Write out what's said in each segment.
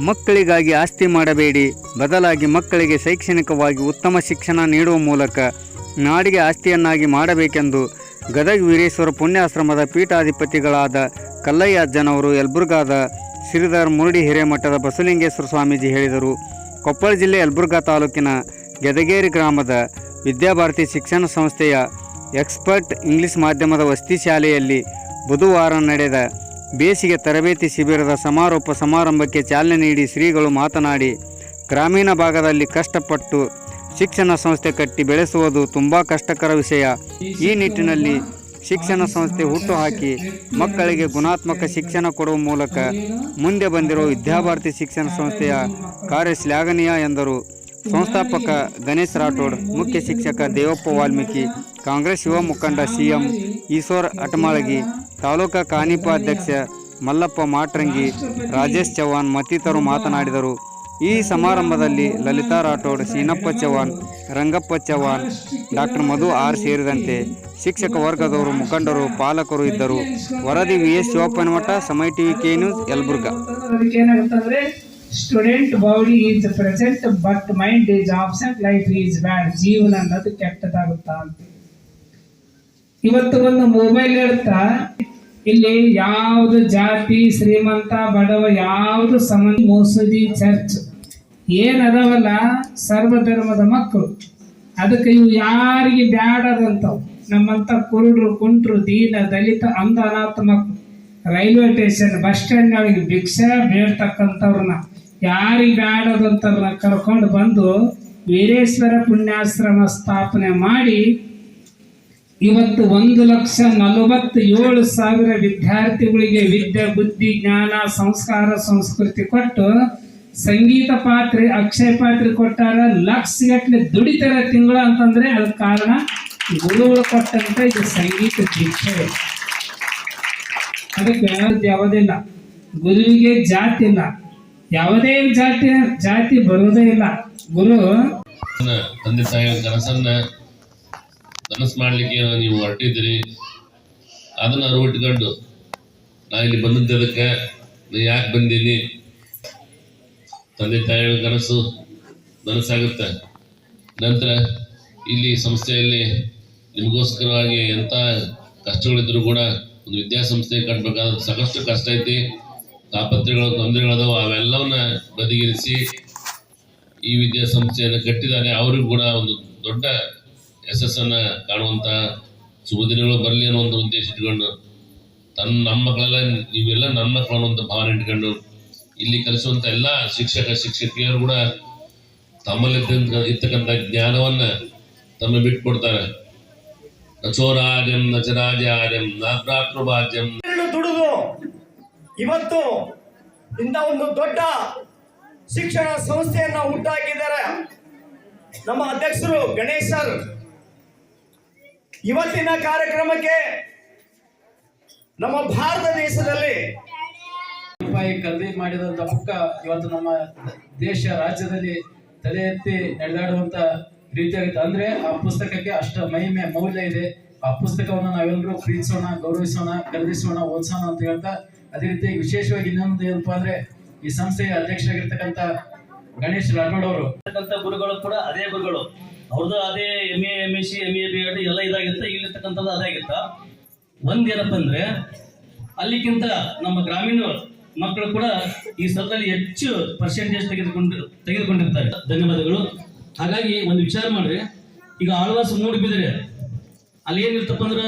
ಮಕ್ಕಳಿಗಾಗಿ ಆಸ್ತಿ ಮಾಡಬೇಡಿ, ಬದಲಾಗಿ ಮಕ್ಕಳಿಗೆ ಶೈಕ್ಷಣಿಕವಾಗಿ ಉತ್ತಮ ಶಿಕ್ಷಣ ನೀಡುವ ಮೂಲಕ ನಾಡಿಗೆ ಆಸ್ತಿಯನ್ನಾಗಿ ಮಾಡಬೇಕೆಂದು ಗದಗ ವೀರೇಶ್ವರ ಪುಣ್ಯಾಶ್ರಮದ ಪೀಠಾಧಿಪತಿಗಳಾದ ಕಲ್ಲಯ್ಯ ಅಜ್ಜನವರು ಯಲಬುರ್ಗಾದ ಶ್ರೀಧರ ಮುರುಡಿ ಹಿರೇಮಠದ ಬಸವಲಿಂಗೇಶ್ವರ ಸ್ವಾಮೀಜಿ ಹೇಳಿದರು. ಕೊಪ್ಪಳ ಜಿಲ್ಲೆ ಯಲಬುರ್ಗಾ ತಾಲೂಕಿನ ಗೆದಗೇರಿ ಗ್ರಾಮದ ವಿದ್ಯಾಭಾರತಿ ಶಿಕ್ಷಣ ಸಂಸ್ಥೆಯ ಎಕ್ಸ್ಪರ್ಟ್ ಇಂಗ್ಲಿಷ್ ಮಾಧ್ಯಮದ ವಸತಿ ಶಾಲೆಯಲ್ಲಿ ಬುಧವಾರ ನಡೆದ ಬೇಸಿಗೆ ತರಬೇತಿ ಶಿಬಿರದ ಸಮಾರೋಪ ಸಮಾರಂಭಕ್ಕೆ ಚಾಲನೆ ನೀಡಿ ಶ್ರೀಗಳು ಮಾತನಾಡಿ, ಗ್ರಾಮೀಣ ಭಾಗದಲ್ಲಿ ಕಷ್ಟಪಟ್ಟು ಶಿಕ್ಷಣ ಸಂಸ್ಥೆ ಕಟ್ಟಿ ಬೆಳೆಸುವುದು ತುಂಬ ಕಷ್ಟಕರ ವಿಷಯ. ಈ ನಿಟ್ಟಿನಲ್ಲಿ ಶಿಕ್ಷಣ ಸಂಸ್ಥೆ ಹುಟ್ಟುಹಾಕಿ ಮಕ್ಕಳಿಗೆ ಗುಣಾತ್ಮಕ ಶಿಕ್ಷಣ ಕೊಡುವ ಮೂಲಕ ಮುಂದೆ ಬಂದಿರುವ ವಿದ್ಯಾಭಾರತಿ ಶಿಕ್ಷಣ ಸಂಸ್ಥೆಯ ಕಾರ್ಯ ಶ್ಲಾಘನೀಯ ಎಂದರು. ಸಂಸ್ಥಾಪಕ ಗಣೇಶ್ ರಾಠೋಡ್, ಮುಖ್ಯ ಶಿಕ್ಷಕ ದೇವಪ್ಪ ವಾಲ್ಮೀಕಿ, ಕಾಂಗ್ರೆಸ್ ಯುವ ಮುಖಂಡ CM ಈಶ್ವರ್ ಅಟಮಾಳಗಿ, ತಾಲೂಕಾ ಕಾನಿಪ ಅಧ್ಯಕ್ಷ ಮಲ್ಲಪ್ಪ ಮಾಟ್ರಂಗಿ, ರಾಜೇಶ್ ಚವ್ಹಾಣ್ ಮತ್ತಿತರರು ಮಾತನಾಡಿದರು. ಈ ಸಮಾರಂಭದಲ್ಲಿ ಲಲಿತಾ ರಾಠೋಡ್, ಸೀನಪ್ಪ ಚವ್ಹಾಣ್, ರಂಗಪ್ಪ ಚವ್ಹಾಣ್, ಡಾಕ್ಟರ್ ಮಧು ಆರ್ ಸೇರಿದಂತೆ ಶಿಕ್ಷಕ ವರ್ಗದವರು, ಮುಖಂಡರು, ಪಾಲಕರು ಇದ್ದರು. ವರದಿ VS ಶಿವಪ್ಪನಮಠ, ಸಮಯ TV K news, Yelburga. Student body is present but mind is absent, life is bad. ಜೀವನ ಅನ್ನೋದು ಕೆಟ್ಟದಾಗುತ್ತಾ ಅಂತ ಇವತ್ತು ಒಂದು ಮೊಬೈಲ್ ಇರುತ್ತಾ, ಇಲ್ಲಿ ಯಾವುದು ಜಾತಿ ಶ್ರೀಮಂತ ಬಡವ ಯಾವುದು ಸಂಬಂಧ, ಮಸೂದಿ ಚರ್ಚ್ ಏನದವಲ್ಲ ಸರ್ವಧರ್ಮದ ಮಕ್ಕಳು. ಅದಕ್ಕೆ ಇವು ಯಾರಿಗೆ ಬ್ಯಾಡದಂತವು. ನಮ್ಮಂತ ಕುರುಡ್ರು, ಕುಂಟ್ರು, ದೀನ ದಲಿತ, ಅಂಧ ಅನಾಥ ಮಕ್ಕಳು ರೈಲ್ವೆ ಸ್ಟೇಷನ್ ಬಸ್ ಸ್ಟ್ಯಾಂಡ್ ಒಳಗೆ ಭಿಕ್ಷೆ ಬೇಡ್ತಕ್ಕಂಥವ್ರನ್ನ ಯಾರಿಗೆ ಬ್ಯಾಡದಂತವ್ರನ್ನ ಕರ್ಕೊಂಡು ಬಂದು ವೀರೇಶ್ವರ ಪುಣ್ಯಾಶ್ರಮ ಸ್ಥಾಪನೆ ಮಾಡಿ ಇವತ್ತು 1,47,000 ವಿದ್ಯಾರ್ಥಿಗಳಿಗೆ ವಿದ್ಯೆ, ಬುದ್ಧಿ, ಜ್ಞಾನ, ಸಂಸ್ಕಾರ, ಸಂಸ್ಕೃತಿ ಕೊಟ್ಟು ಸಂಗೀತ ಪಾತ್ರೆ, ಅಕ್ಷಯ ಪಾತ್ರೆ ಕೊಟ್ಟಾರ. ಲಕ್ಷಗಟ್ಟಲೆ ದುಡಿತಾರ ತಿಂಗಳ ಅಂತಂದ್ರೆ ಅದಕ್ಕೆ ಕಾರಣ ಗುರುಗಳು ಕೊಟ್ಟಂತ ಇದು ಸಂಗೀತ ದೀಕ್ಷೆ. ಅದಕ್ಕೆ ಯಾವುದಿಲ್ಲ, ಗುರುವಿಗೆ ಜಾತಿ ಇಲ್ಲ, ಯಾವುದೇ ಜಾತಿ ಬರುವುದೇ ಇಲ್ಲ. ಗುರು ತಂದೆ ತಾಯಿಯ ಕನಸನ್ನ ನನಸು ಮಾಡ್ಲಿಕ್ಕೆ ನೀವು ಹೊರಟಿದ್ದೀರಿ. ಅದನ್ನ ಅರಿವಿಟ್ಕೊಂಡು ನಾ ಇಲ್ಲಿ ಬಂದಿದ್ದದಕ್ಕೆ ಯಾಕೆ ಬಂದೀನಿ, ತಂದೆ ತಾಯಿಯ ಕನಸು ನನಸಾಗುತ್ತೆ. ನಂತರ ಇಲ್ಲಿ ಸಂಸ್ಥೆಯಲ್ಲಿ ನಿಮಗೋಸ್ಕರವಾಗಿ ಎಂಥ ಕಷ್ಟಗಳಿದ್ರು ಕೂಡ ಒಂದು ವಿದ್ಯಾಸಂಸ್ಥೆ ಕಟ್ಟಬೇಕಾದ್ರೆ ಸಾಕಷ್ಟು ಕಷ್ಟ ಐತಿ, ತಾಪತ್ರೆಗಳು, ತೊಂದರೆಗಳದಾವ. ಅವೆಲ್ಲವನ್ನ ಬದಿಗಿರಿಸಿ ಈ ವಿದ್ಯಾಸಂಸ್ಥೆಯನ್ನು ಕಟ್ಟಿದ್ದಾರೆ. ಅವ್ರಿಗೂ ಕೂಡ ಒಂದು ದೊಡ್ಡ ಯಶಸ್ಸನ್ನು ಕಾಣುವಂಥ ಶುಭ ದಿನಗಳು ಬರಲಿ ಅನ್ನೋ ಒಂದು ಉದ್ದೇಶ ಇಟ್ಕೊಂಡು ನಮ್ಮ ಮಕ್ಕಳೆಲ್ಲ ನೀವೆಲ್ಲ ನನ್ನ ಮಕ್ಕಳು ಅನ್ನುವಂಥ ಭಾವನೆ ಇಟ್ಕೊಂಡು ಇಲ್ಲಿ ಕಲಿಸುವಂಥ ಎಲ್ಲ ಶಿಕ್ಷಕಿಯರು ಕೂಡ ತಮ್ಮಲ್ಲಿ ಇರ್ತಕ್ಕಂಥ ಜ್ಞಾನವನ್ನ ತಮ್ಮ ಬಿಟ್ಕೊಡ್ತಾರೆ. ನಚೋರಾಜಂ ನಚರಾಜಾರ್ಯಂ ನಾಭ್ರಾತೃಭಾಜ್ಯಂ ದುಡಿದು ಇವತ್ತು ಇಂಥ ಒಂದು ದೊಡ್ಡ ಶಿಕ್ಷಣ ಸಂಸ್ಥೆಯನ್ನ ಹುಟ್ಟಾಕಿದ್ದಾರೆ ನಮ್ಮ ಅಧ್ಯಕ್ಷರು ಗಣೇಶ್ ಸರ್. ಇವತ್ತಿನ ಕಾರ್ಯಕ್ರಮಕ್ಕೆ ನಮ್ಮ ಭಾರತ ದೇಶದಲ್ಲಿ ರೂಪಾಯಿ ಖರೀದಿ ಮಾಡಿದಂತ ಬುಕ್ಕ ಇವತ್ತು ನಮ್ಮ ದೇಶ ರಾಜ್ಯದಲ್ಲಿ ತಲೆ ಎತ್ತಿ ನಡೆದಾಡುವಂತ ರೀತಿಯಾಗುತ್ತೆ. ಅಂದ್ರೆ ಆ ಪುಸ್ತಕಕ್ಕೆ ಅಷ್ಟು ಮಹಿಮೆ ಮೌಲ್ಯ ಇದೆ. ಆ ಪುಸ್ತಕವನ್ನು ನಾವೆಲ್ಲರೂ ಪ್ರೀತಿಸೋಣ, ಗೌರವಿಸೋಣ, ಖರೀದಿಸೋಣ, ಓದಿಸೋಣ ಅಂತ ಹೇಳ್ತಾ, ಅದೇ ರೀತಿ ವಿಶೇಷವಾಗಿ ಇನ್ನೊಂದು ಏನಪ್ಪಾ ಅಂದ್ರೆ ಈ ಸಂಸ್ಥೆಯ ಅಧ್ಯಕ್ಷರಾಗಿರ್ತಕ್ಕಂಥ ಗಣೇಶ್ ರಾಠೋಡ್ ಅವರು ಗುರುಗಳು ಕೂಡ ಅದೇ ಗುರುಗಳು, ಅವ್ರದ್ದು ಅದೇ MA MSc MA BEd ಎಲ್ಲ ಇದಾಗಿತ್ತ, ಇಲ್ಲಿರ್ತಕ್ಕಂಥದ್ದು ಅದಾಗಿತ್ತ. ಒಂದೇನಪ್ಪ ಅಂದ್ರೆ ಅಲ್ಲಿಗಿಂತ ನಮ್ಮ ಗ್ರಾಮೀಣ ಮಕ್ಕಳು ಕೂಡ ಈ ಸ್ಥಳದಲ್ಲಿ ಹೆಚ್ಚು ಪರ್ಸೆಂಟೇಜ್ ತೆಗೆದುಕೊಂಡಿರ್ತಾರೆ. ಧನ್ಯವಾದಗಳು. ಹಾಗಾಗಿ ಒಂದು ವಿಚಾರ ಮಾಡ್ರಿ, ಈಗ ಆಳ್ವಾಸ್ ಮೂಡಿಬಿದ್ರೆ ಅಲ್ಲಿ ಏನಿರ್ತಪ್ಪ ಅಂದ್ರೆ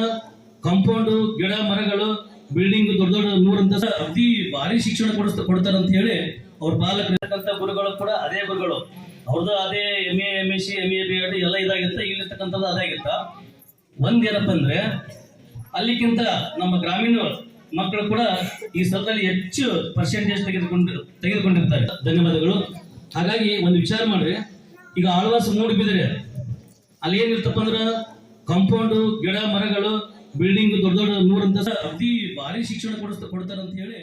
ಕಾಂಪೌಂಡು, ಗಿಡ ಮರಗಳು, ಬಿಲ್ಡಿಂಗ್, ದೊಡ್ಡ ದೊಡ್ಡ 100 ಅಂತಸ್ತ ಅತಿ ಭಾರಿ ಶಿಕ್ಷಣ ಕೊಡ್ತಾರೆ ಅಂತ ಹೇಳಿ ಅವ್ರ ಪಾಲಕರಿರ್ತಕ್ಕಂಥ ಗುರುಗಳು ಕೂಡ ಅದೇ ಗುರುಗಳು, ಅವ್ರದ್ದು ಅದೇ MA MSc MA BEd ಎಲ್ಲ ಇದಾಗಿತ್ತ, ಇಲ್ಲಿರ್ತಕ್ಕಂಥದ್ದು ಅದಾಗಿತ್ತ. ಒಂದೇನಪ್ಪ ಅಂದ್ರೆ ಅಲ್ಲಿಗಿಂತ ನಮ್ಮ ಗ್ರಾಮೀಣ ಮಕ್ಕಳು ಕೂಡ ಈ ಸ್ಥಳದಲ್ಲಿ ಹೆಚ್ಚು ಪರ್ಸೆಂಟೇಜ್ ತೆಗೆದುಕೊಂಡಿರ್ತಾರೆ. ಧನ್ಯವಾದಗಳು. ಹಾಗಾಗಿ ಒಂದು ವಿಚಾರ ಮಾಡ್ರಿ, ಈಗ ಆಳ್ವಾಸ್ ಮೂಡಿಬಿದ್ರೆ ಅಲ್ಲಿ ಏನಿರ್ತಪ್ಪ ಅಂದ್ರೆ ಕಾಂಪೌಂಡು, ಗಿಡ ಮರಗಳು, ಬಿಲ್ಡಿಂಗ್, ದೊಡ್ಡ ದೊಡ್ಡ 100 ಅಂತಸ್ತ ಅತಿ ಭಾರಿ ಶಿಕ್ಷಣ ಕೊಡ್ತಾರೆ ಅಂತ ಹೇಳಿ